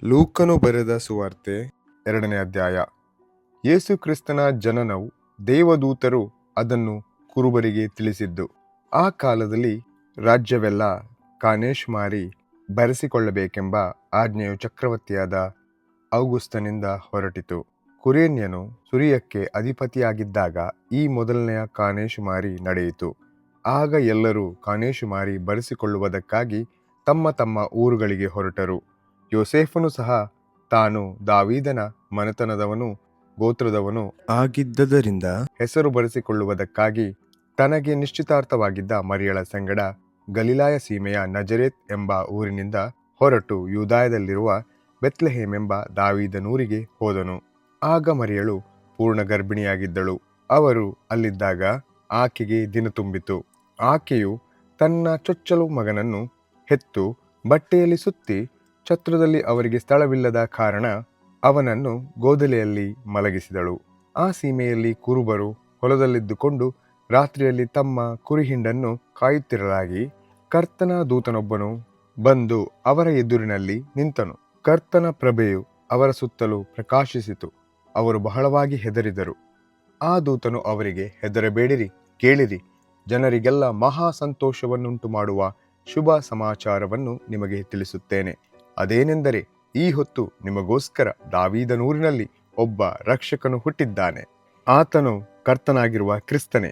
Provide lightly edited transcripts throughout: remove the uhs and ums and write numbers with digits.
ಲೂಕನು ಬರೆದ ಸುವಾರ್ತೆ 2ನೇ ಅಧ್ಯಾಯ. ಯೇಸು ಕ್ರಿಸ್ತನ ಜನನವು ದೇವದೂತರು ಅದನ್ನು ಕುರುಬರಿಗೆ ತಿಳಿಸಿದ್ದು. ಆ ಕಾಲದಲ್ಲಿ ರಾಜ್ಯವೆಲ್ಲ ಕಾನೇಶುಮಾರಿ ಬರೆಸಿಕೊಳ್ಳಬೇಕೆಂಬ ಆಜ್ಞೆಯು ಚಕ್ರವರ್ತಿಯಾದ ಔಗುಸ್ತನಿಂದ ಹೊರಟಿತು. ಕುರೇನ್ಯನು ಸುರಿಯಕ್ಕೆ ಅಧಿಪತಿಯಾಗಿದ್ದಾಗ ಈ ಮೊದಲನೆಯ ಕಾನೇಶುಮಾರಿ ನಡೆಯಿತು. ಆಗ ಎಲ್ಲರೂ ಕಾನೇಶುಮಾರಿ ಬರೆಸಿಕೊಳ್ಳುವುದಕ್ಕಾಗಿ ತಮ್ಮ ತಮ್ಮ ಊರುಗಳಿಗೆ ಹೊರಟರು. ಯೋಸೇಫನು ಸಹ ತಾನು ದಾವೀದನ ಮನೆತನದವನು ಗೋತ್ರದವನು ಆಗಿದ್ದರಿಂದ ಹೆಸರು ಬರೆಸಿಕೊಳ್ಳುವುದಕ್ಕಾಗಿ ತನಗೆ ನಿಶ್ಚಿತಾರ್ಥವಾಗಿದ್ದ ಮರಿಯಳ ಸಂಗಡ ಗಲಿಲಾಯ ಸೀಮೆಯ ನಜರೇತ್ ಎಂಬ ಊರಿನಿಂದ ಹೊರಟು ಯೂದಾಯದಲ್ಲಿರುವ ಬೆತ್ಲೆಹೇಮ್ ಎಂಬ ದಾವೀದನೂರಿಗೆ ಹೋದನು. ಆಗ ಮರಿಯಳು ಪೂರ್ಣ ಗರ್ಭಿಣಿಯಾಗಿದ್ದಳು. ಅವರು ಅಲ್ಲಿದ್ದಾಗ ಆಕೆಗೆ ದಿನ ತುಂಬಿತು. ಆಕೆಯು ತನ್ನ ಚೊಚ್ಚಲು ಮಗನನ್ನು ಹೆತ್ತು ಬಟ್ಟೆಯಲ್ಲಿ ಸುತ್ತಿ, ಛತ್ರದಲ್ಲಿ ಅವರಿಗೆ ಸ್ಥಳವಿಲ್ಲದ ಕಾರಣ ಅವನನ್ನು ಗೋದಲಿಯಲ್ಲಿ ಮಲಗಿಸಿದಳು. ಆ ಸೀಮೆಯಲ್ಲಿ ಕುರುಬರು ಹೊಲದಲ್ಲಿದ್ದುಕೊಂಡು ರಾತ್ರಿಯಲ್ಲಿ ತಮ್ಮ ಕುರಿಹಿಂಡನ್ನು ಕಾಯುತ್ತಿರಲಾಗಿ ಕರ್ತನ ದೂತನೊಬ್ಬನು ಬಂದು ಅವರ ಎದುರಿನಲ್ಲಿ ನಿಂತನು. ಕರ್ತನ ಪ್ರಭೆಯು ಅವರ ಸುತ್ತಲೂ ಪ್ರಕಾಶಿಸಿತು. ಅವರು ಬಹಳವಾಗಿ ಹೆದರಿದರು. ಆ ದೂತನು ಅವರಿಗೆ, ಹೆದರಬೇಡಿರಿ, ಕೇಳಿರಿ, ಜನರಿಗೆಲ್ಲ ಮಹಾ ಸಂತೋಷವನ್ನುಂಟು ಮಾಡುವ ಶುಭ ಸಮಾಚಾರವನ್ನು ನಿಮಗೆ ತಿಳಿಸುತ್ತೇನೆ. ಅದೇನೆಂದರೆ, ಈ ಹೊತ್ತು ನಿಮಗೋಸ್ಕರ ದಾವೀದನೂರಿನಲ್ಲಿ ಒಬ್ಬ ರಕ್ಷಕನು ಹುಟ್ಟಿದ್ದಾನೆ. ಆತನು ಕರ್ತನಾಗಿರುವ ಕ್ರಿಸ್ತನೇ.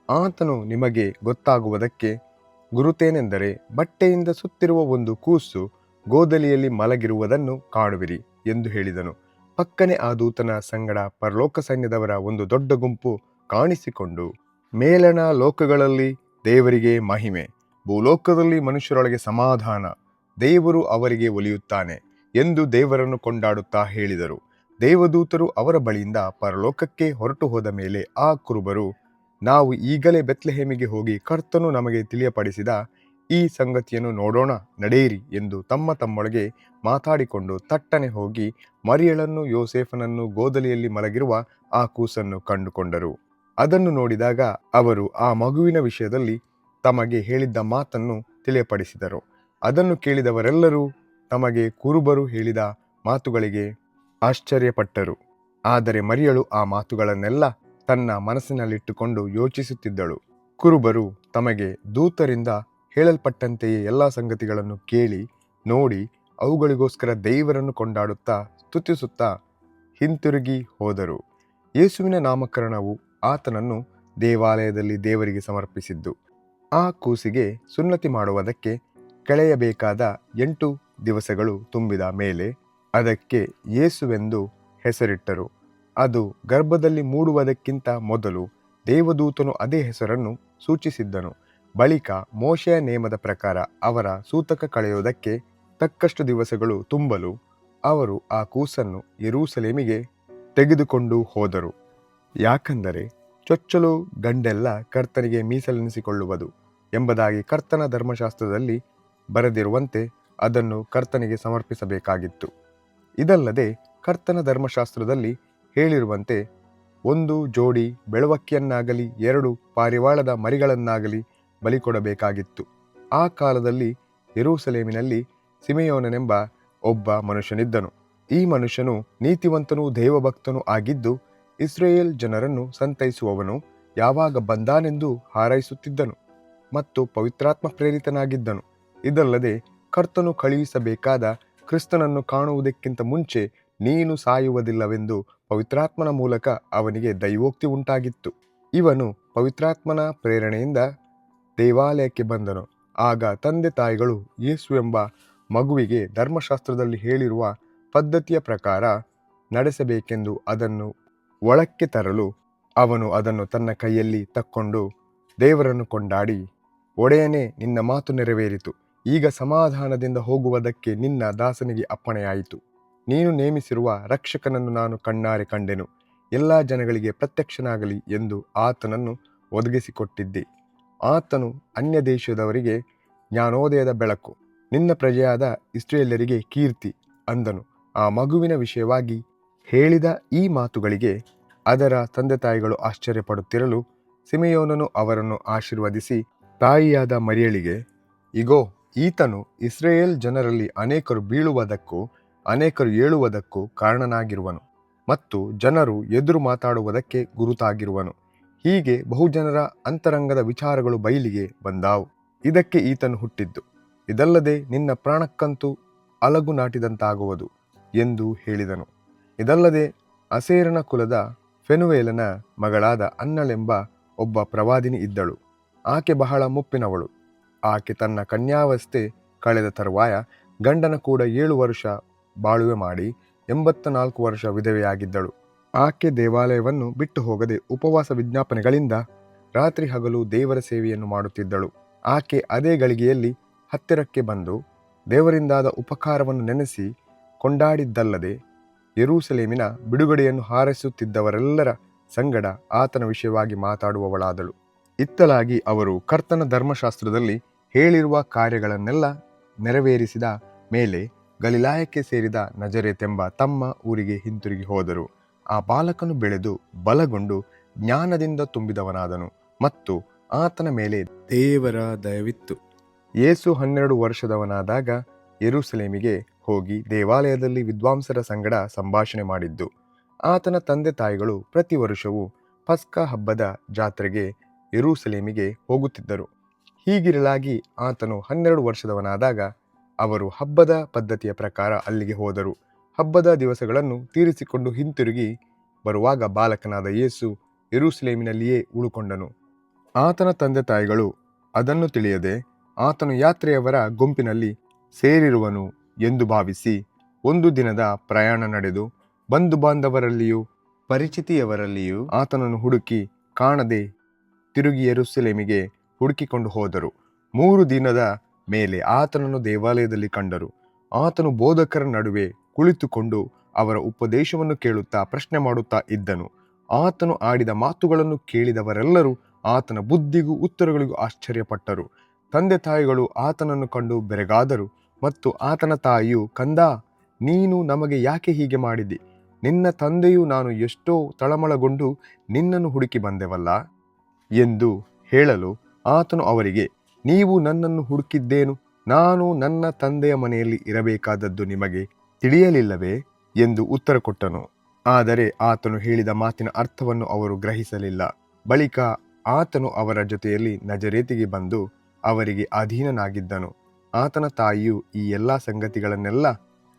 ಆತನು ನಿಮಗೆ ಗೊತ್ತಾಗುವುದಕ್ಕೆ ಗುರುತೇನೆಂದರೆ, ಬಟ್ಟೆಯಿಂದ ಸುತ್ತಿರುವ ಒಂದು ಕೂಸು ಗೋದಲಿಯಲ್ಲಿ ಮಲಗಿರುವುದನ್ನು ಕಾಣುವಿರಿ ಎಂದು ಹೇಳಿದನು. ಪಕ್ಕನೆ ಆ ದೂತನ ಸಂಗಡ ಪರಲೋಕ ಸೈನ್ಯದವರ ಒಂದು ದೊಡ್ಡ ಗುಂಪು ಕಾಣಿಸಿಕೊಂಡು, ಮೇಲಣ ಲೋಕಗಳಲ್ಲಿ ದೇವರಿಗೆ ಮಹಿಮೆ, ಭೂಲೋಕದಲ್ಲಿ ಮನುಷ್ಯರೊಳಗೆ ಸಮಾಧಾನ, ದೇವರು ಅವರಿಗೆ ಒಲಿಯುತ್ತಾನೆ ಎಂದು ದೇವರನ್ನು ಕೊಂಡಾಡುತ್ತಾ ಹೇಳಿದರು. ದೇವದೂತರು ಅವರ ಬಳಿಯಿಂದ ಪರಲೋಕಕ್ಕೆ ಹೊರಟು ಹೋದ ಮೇಲೆ ಆ ಕುರುಬರು, ನಾವು ಈಗಲೇ ಬೆತ್ಲೆಹೇಮಿಗೆ ಹೋಗಿ ಕರ್ತನು ನಮಗೆ ತಿಳಿಯಪಡಿಸಿದ ಈ ಸಂಗತಿಯನ್ನು ನೋಡೋಣ, ನಡೆಯಿರಿ ಎಂದು ತಮ್ಮ ತಮ್ಮೊಳಗೆ ಮಾತಾಡಿಕೊಂಡು ತಟ್ಟನೆ ಹೋಗಿ ಮರಿಯಳನ್ನು ಯೋಸೇಫನನ್ನು ಗೋದಲಿಯಲ್ಲಿ ಮಲಗಿರುವ ಆ ಕೂಸನ್ನು ಕಂಡುಕೊಂಡರು. ಅದನ್ನು ನೋಡಿದಾಗ ಅವರು ಆ ಮಗುವಿನ ವಿಷಯದಲ್ಲಿ ತಮಗೆ ಹೇಳಿದ್ದ ಮಾತನ್ನು ತಿಳಿಯಪಡಿಸಿದರು. ಅದನ್ನು ಕೇಳಿದವರೆಲ್ಲರೂ ತಮಗೆ ಕುರುಬರು ಹೇಳಿದ ಮಾತುಗಳಿಗೆ ಆಶ್ಚರ್ಯಪಟ್ಟರು. ಆದರೆ ಮರಿಯಳು ಆ ಮಾತುಗಳನ್ನೆಲ್ಲ ತನ್ನ ಮನಸ್ಸಿನಲ್ಲಿಟ್ಟುಕೊಂಡು ಯೋಚಿಸುತ್ತಿದ್ದಳು. ಕುರುಬರು ತಮಗೆ ದೂತರಿಂದ ಹೇಳಲ್ಪಟ್ಟಂತೆಯೇ ಎಲ್ಲ ಸಂಗತಿಗಳನ್ನು ಕೇಳಿ ನೋಡಿ ಅವುಗಳಿಗೋಸ್ಕರ ದೇವರನ್ನು ಕೊಂಡಾಡುತ್ತಾ ಸ್ತುತಿಸುತ್ತಾ ಹಿಂತಿರುಗಿ ಹೋದರು. ಯೇಸುವಿನ ನಾಮಕರಣವು ಆತನನ್ನು ದೇವಾಲಯದಲ್ಲಿ ದೇವರಿಗೆ ಸಮರ್ಪಿಸಿದ್ದು. ಆ ಕೂಸಿಗೆ ಸುನ್ನತಿ ಮಾಡುವುದಕ್ಕೆ ಕಳೆಯಬೇಕಾದ 8 ದಿವಸಗಳು ತುಂಬಿದ ಮೇಲೆ ಅದಕ್ಕೆ ಯೇಸುವೆಂದು ಹೆಸರಿಟ್ಟರು. ಅದು ಗರ್ಭದಲ್ಲಿ ಮೂಡುವುದಕ್ಕಿಂತ ಮೊದಲು ದೇವದೂತನು ಅದೇ ಹೆಸರನ್ನು ಸೂಚಿಸಿದ್ದನು. ಬಳಿಕ ಮೋಶೆಯ ನೇಮದ ಪ್ರಕಾರ ಅವರ ಸೂತಕ ಕಳೆಯುವುದಕ್ಕೆ ತಕ್ಕಷ್ಟು ದಿವಸಗಳು ತುಂಬಲು ಅವರು ಆ ಕೂಸನ್ನು ಯೆರೂಸಲೇಮಿಗೆ ತೆಗೆದುಕೊಂಡು ಹೋದರು. ಯಾಕಂದರೆ ಚೊಚ್ಚಲು ಗಂಡೆಲ್ಲ ಕರ್ತನಿಗೆ ಮೀಸಲೆನಿಸಿಕೊಳ್ಳುವುದು ಎಂಬುದಾಗಿ ಕರ್ತನ ಧರ್ಮಶಾಸ್ತ್ರದಲ್ಲಿ ಬರೆದಿರುವಂತೆ ಅದನ್ನು ಕರ್ತನಿಗೆ ಸಮರ್ಪಿಸಬೇಕಾಗಿತ್ತು. ಇದಲ್ಲದೆ ಕರ್ತನ ಧರ್ಮಶಾಸ್ತ್ರದಲ್ಲಿ ಹೇಳಿರುವಂತೆ 1 ಜೋಡಿ ಬೆಳವಕ್ಕಿಯನ್ನಾಗಲಿ 2 ಪಾರಿವಾಳದ ಮರಿಗಳನ್ನಾಗಲಿ ಬಲಿಕೊಡಬೇಕಾಗಿತ್ತು. ಆ ಕಾಲದಲ್ಲಿ ಯೆರೂಸಲೇಮಿನಲ್ಲಿ ಸಿಮೆಯೋನನೆಂಬ ಒಬ್ಬ ಮನುಷ್ಯನಿದ್ದನು. ಈ ಮನುಷ್ಯನು ನೀತಿವಂತನೂ ದೇವಭಕ್ತನೂ ಆಗಿದ್ದು, ಇಸ್ರಾಯೇಲ್ ಜನರನ್ನು ಸಂತೈಸುವವನು ಯಾವಾಗ ಬಂದಾನೆಂದು ಹಾರೈಸುತ್ತಿದ್ದನು ಮತ್ತು ಪವಿತ್ರಾತ್ಮ ಪ್ರೇರಿತನಾಗಿದ್ದನು. ಇದಲ್ಲದೆ ಕರ್ತನು ಕಳುಹಿಸಬೇಕಾದ ಕ್ರಿಸ್ತನನ್ನು ಕಾಣುವುದಕ್ಕಿಂತ ಮುಂಚೆ ನೀನು ಸಾಯುವುದಿಲ್ಲವೆಂದು ಪವಿತ್ರಾತ್ಮನ ಮೂಲಕ ಅವನಿಗೆ ದೈವೋಕ್ತಿ ಉಂಟಾಗಿತ್ತು. ಇವನು ಪವಿತ್ರಾತ್ಮನ ಪ್ರೇರಣೆಯಿಂದ ದೇವಾಲಯಕ್ಕೆ ಬಂದನು. ಆಗ ತಂದೆ ತಾಯಿಗಳು ಯೇಸು ಎಂಬ ಮಗುವಿಗೆ ಧರ್ಮಶಾಸ್ತ್ರದಲ್ಲಿ ಹೇಳಿರುವ ಪದ್ಧತಿಯ ಪ್ರಕಾರ ನಡೆಸಬೇಕೆಂದು ಅದನ್ನು ಒಳಕ್ಕೆ ತರಲು ಅವನು ಅದನ್ನು ತನ್ನ ಕೈಯಲ್ಲಿ ತಕ್ಕೊಂಡು ದೇವರನ್ನು ಕೊಂಡಾಡಿ, ಒಡೆಯನೇ, ನಿನ್ನ ಮಾತು ನೆರವೇರಿತು. ಈಗ ಸಮಾಧಾನದಿಂದ ಹೋಗುವುದಕ್ಕೆ ನಿನ್ನ ದಾಸನಿಗೆ ಅಪ್ಪಣೆಯಾಯಿತು. ನೀನು ನೇಮಿಸಿರುವ ರಕ್ಷಕನನ್ನು ನಾನು ಕಣ್ಣಾರೆ ಕಂಡೆನು. ಎಲ್ಲ ಜನಗಳಿಗೆ ಪ್ರತ್ಯಕ್ಷನಾಗಲಿ ಎಂದು ಆತನನ್ನು ಒದಗಿಸಿಕೊಟ್ಟಿದ್ದೆ. ಆತನು ಅನ್ಯ ದೇಶದವರಿಗೆ ಜ್ಞಾನೋದಯದ ಬೆಳಕು, ನಿನ್ನ ಪ್ರಜೆಯಾದ ಇಸ್ರಾಯೇಲ್ಯರಿಗೆ ಕೀರ್ತಿ ಅಂದನು. ಆ ಮಗುವಿನ ವಿಷಯವಾಗಿ ಹೇಳಿದ ಈ ಮಾತುಗಳಿಗೆ ಅದರ ತಂದೆ ತಾಯಿಗಳು ಆಶ್ಚರ್ಯಪಡುತ್ತಿರಲು ಸಿಮೆಯೋನನು ಅವರನ್ನು ಆಶೀರ್ವದಿಸಿ ತಾಯಿಯಾದ ಮರಿಯಳಿಗೆ, ಇಗೋ, ಈತನು ಇಸ್ರಾಯೇಲ್ ಜನರಲ್ಲಿ ಅನೇಕರು ಬೀಳುವುದಕ್ಕೂ ಅನೇಕರು ಏಳುವುದಕ್ಕೂ ಕಾರಣನಾಗಿರುವನು ಮತ್ತು ಜನರು ಎದುರು ಮಾತಾಡುವುದಕ್ಕೆ ಗುರುತಾಗಿರುವನು. ಹೀಗೆ ಬಹುಜನರ ಅಂತರಂಗದ ವಿಚಾರಗಳು ಬಯಲಿಗೆ ಬಂದಾವು. ಇದಕ್ಕೆ ಈತನು ಹುಟ್ಟಿದ್ದು. ಇದಲ್ಲದೆ ನಿನ್ನ ಪ್ರಾಣಕ್ಕಂತೂ ಅಲಗು ನಾಟಿದಂತಾಗುವುದು ಎಂದು ಹೇಳಿದನು. ಇದಲ್ಲದೆ ಅಸೇರನ ಕುಲದ ಫೆನುವೇಲನ ಮಗಳಾದ ಅನ್ನಳೆಂಬ ಒಬ್ಬ ಪ್ರವಾದಿನಿ ಇದ್ದಳು. ಆಕೆ ಬಹಳ ಮುಪ್ಪಿನವಳು. ಆಕೆ ತನ್ನ ಕನ್ಯಾವಸ್ಥೆ ಕಳೆದ ತರುವಾಯ ಗಂಡನ ಕೂಡ 7 ವರ್ಷ ಬಾಳುವೆ ಮಾಡಿ 84 ವರ್ಷ ವಿಧವೆಯಾಗಿದ್ದಳು. ಆಕೆ ದೇವಾಲಯವನ್ನು ಬಿಟ್ಟು ಹೋಗದೆ ಉಪವಾಸ ವಿಜ್ಞಾಪನೆಗಳಿಂದ ರಾತ್ರಿ ಹಗಲು ದೇವರ ಸೇವೆಯನ್ನು ಮಾಡುತ್ತಿದ್ದಳು. ಆಕೆ ಅದೇ ಗಳಿಗೆಯಲ್ಲಿ ಹತ್ತಿರಕ್ಕೆ ಬಂದು ದೇವರಿಂದಾದ ಉಪಕಾರವನ್ನು ನೆನೆಸಿ ಕೊಂಡಾಡಿದ್ದಲ್ಲದೆ ಯೆರೂಸಲೇಮಿನ ಬಿಡುಗಡೆಯನ್ನು ಹಾರೈಸುತ್ತಿದ್ದವರೆಲ್ಲರ ಸಂಗಡ ಆತನ ವಿಷಯವಾಗಿ ಮಾತಾಡುವವಳಾದಳು. ಇತ್ತಲಾಗಿ ಅವರು ಕರ್ತನ ಧರ್ಮಶಾಸ್ತ್ರದಲ್ಲಿ ಹೇಳಿರುವ ಕಾರ್ಯಗಳನ್ನೆಲ್ಲ ನೆರವೇರಿಸಿದ ಮೇಲೆ ಗಲಿಲಾಯಕ್ಕೆ ಸೇರಿದ ನಜರೇತೆಂಬ ತಮ್ಮ ಊರಿಗೆ ಹಿಂತಿರುಗಿ ಹೋದರು. ಆ ಬಾಲಕನು ಬೆಳೆದು ಬಲಗೊಂಡು ಜ್ಞಾನದಿಂದ ತುಂಬಿದವನಾದನು ಮತ್ತು ಆತನ ಮೇಲೆ ದೇವರ ದಯವಿತ್ತು. ಯೇಸು 12 ವರ್ಷದವನಾದಾಗ ಯೆರೂಸಲೇಮಿಗೆ ಹೋಗಿ ದೇವಾಲಯದಲ್ಲಿ ವಿದ್ವಾಂಸರ ಸಂಗಡ ಸಂಭಾಷಣೆ ಮಾಡಿದ್ದು. ಆತನ ತಂದೆ ತಾಯಿಗಳು ಪ್ರತಿ ವರ್ಷವೂ ಪಸ್ಕ ಹಬ್ಬದ ಜಾತ್ರೆಗೆ ಯೆರೂಸಲೇಮಿಗೆ ಹೋಗುತ್ತಿದ್ದರು. ಹೀಗಿರಲಾಗಿ ಆತನು 12 ವರ್ಷದವನಾದಾಗ ಅವರು ಹಬ್ಬದ ಪದ್ಧತಿಯ ಪ್ರಕಾರ ಅಲ್ಲಿಗೆ ಹೋದರು. ಹಬ್ಬದ ದಿವಸಗಳನ್ನು ತೀರಿಸಿಕೊಂಡು ಹಿಂತಿರುಗಿ ಬರುವಾಗ ಬಾಲಕನಾದ ಯೇಸು ಯೆರೂಸಲೇಮಿನಲ್ಲಿಯೇ ಉಳುಕೊಂಡನು. ಆತನ ತಂದೆ ತಾಯಿಗಳು ಅದನ್ನು ತಿಳಿಯದೆ ಆತನು ಯಾತ್ರೆಯವರ ಗುಂಪಿನಲ್ಲಿ ಸೇರಿರುವನು ಎಂದು ಭಾವಿಸಿ ಒಂದು ದಿನದ ಪ್ರಯಾಣ ನಡೆದು ಬಂಧು ಬಾಂಧವರಲ್ಲಿಯೂ ಪರಿಚಿತಿಯವರಲ್ಲಿಯೂ ಆತನನ್ನು ಹುಡುಕಿ ಕಾಣದೆ ತಿರುಗಿ ಯೆರೂಸಲೇಮಿಗೆ ಹುಡುಕಿಕೊಂಡು ಹೋದರು. 3 ದಿನದ ಮೇಲೆ ಆತನನ್ನು ದೇವಾಲಯದಲ್ಲಿ ಕಂಡರು. ಆತನು ಬೋಧಕರ ನಡುವೆ ಕುಳಿತುಕೊಂಡು ಅವರ ಉಪದೇಶವನ್ನು ಕೇಳುತ್ತಾ ಪ್ರಶ್ನೆ ಮಾಡುತ್ತಾ ಇದ್ದನು. ಆತನು ಆಡಿದ ಮಾತುಗಳನ್ನು ಕೇಳಿದವರೆಲ್ಲರೂ ಆತನ ಬುದ್ಧಿಗೂ ಉತ್ತರಗಳಿಗೂ ಆಶ್ಚರ್ಯಪಟ್ಟರು. ತಂದೆ ತಾಯಿಗಳು ಆತನನ್ನು ಕಂಡು ಬೆರಗಾದರು ಮತ್ತು ಆತನ ತಾಯಿಯು, ಕಂದಾ, ನೀನು ನಮಗೆ ಯಾಕೆ ಹೀಗೆ ಮಾಡಿದಿ? ನಿನ್ನ ತಂದೆಯು ನಾನು ಎಷ್ಟೋ ತಳಮಳಗೊಂಡು ನಿನ್ನನ್ನು ಹುಡುಕಿ ಬಂದೆವಲ್ಲ ಎಂದು ಹೇಳಲು ಆತನು ಅವರಿಗೆ, ನೀವು ನನ್ನನ್ನು ಹುಡುಕಿದ್ದೇನು? ನಾನು ನನ್ನ ತಂದೆಯ ಮನೆಯಲ್ಲಿ ಇರಬೇಕಾದದ್ದು ನಿಮಗೆ ತಿಳಿಯಲಿಲ್ಲವೇ ಎಂದು ಉತ್ತರ ಕೊಟ್ಟನು. ಆದರೆ ಆತನು ಹೇಳಿದ ಮಾತಿನ ಅರ್ಥವನ್ನು ಅವರು ಗ್ರಹಿಸಲಿಲ್ಲ. ಬಳಿಕ ಆತನು ಅವರ ಜೊತೆಯಲ್ಲಿ ನಜರೇತಿಗೆ ಬಂದು ಅವರಿಗೆ ಅಧೀನನಾಗಿದ್ದನು. ಆತನ ತಾಯಿಯು ಈ ಎಲ್ಲ ಸಂಗತಿಗಳನ್ನೆಲ್ಲ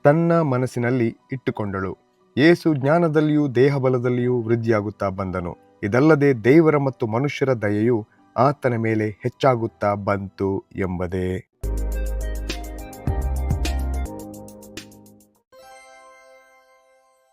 ತನ್ನ ಮನಸ್ಸಿನಲ್ಲಿ ಇಟ್ಟುಕೊಂಡಳು. ಯೇಸು ಜ್ಞಾನದಲ್ಲಿಯೂ ದೇಹಬಲದಲ್ಲಿಯೂ ವೃದ್ಧಿಯಾಗುತ್ತಾ ಬಂದನು. ಇದಲ್ಲದೆ ದೇವರ ಮತ್ತು ಮನುಷ್ಯರ ದಯೆಯು ಆತನ ಮೇಲೆ ಹೆಚ್ಚಾಗುತ್ತಾ ಬಂತು ಎಂಬುದೇ.